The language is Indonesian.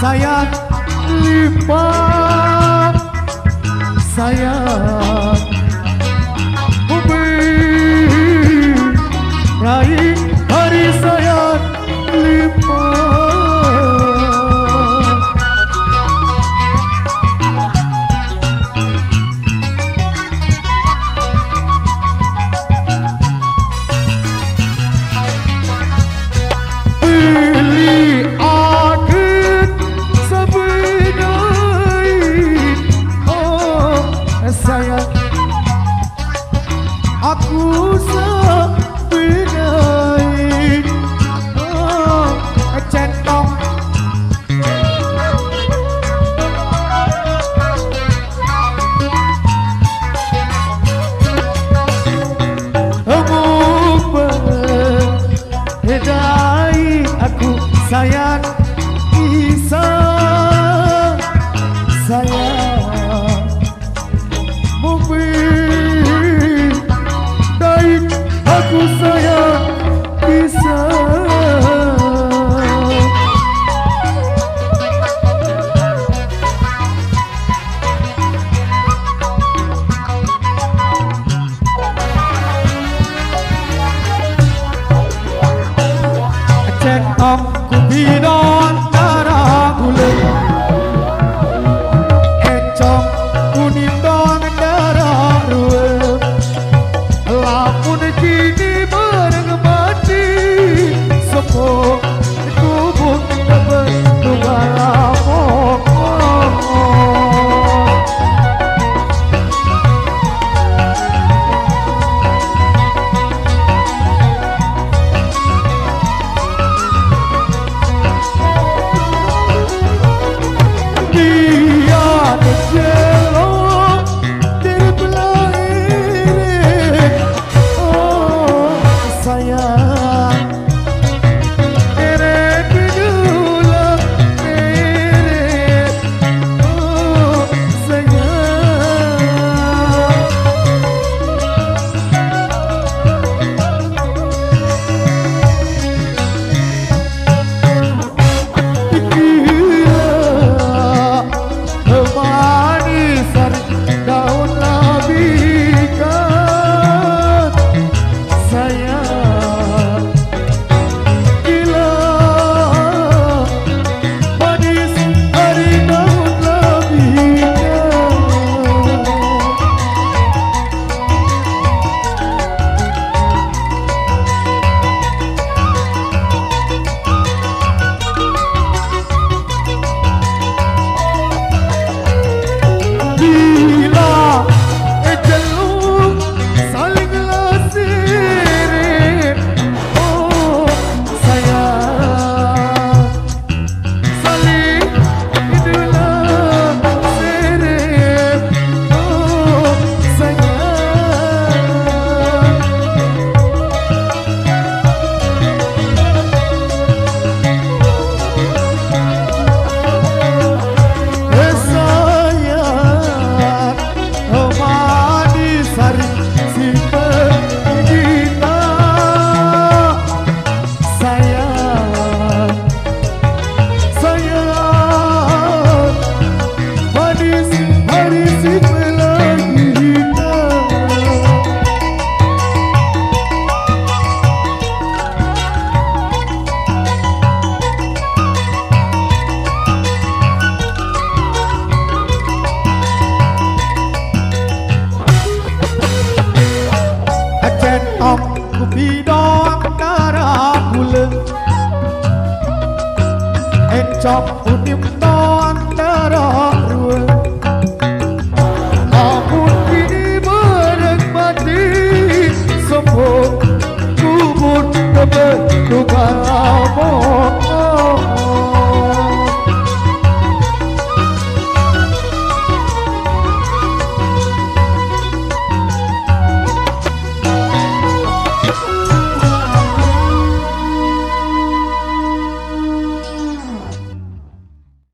Sayang lipat sayang bumi raih hari sayang lipat pilih sayang aku sebenai centong bedai aku sayang bisa sayang aku sayang bisa cek aku bidon darah gula econg kuning don darah ruwe lamun kini bergemati sepo kubuk berdua lapok dia kecelo dari belahir sayang eret dulu eret sayang gila manisan daun labikan sayang gila manis hari daun labikan gila jeluk saling lasirin sayang saling idulah sirin sayang aku bidon darah gula encok unim don darah ruwe Ram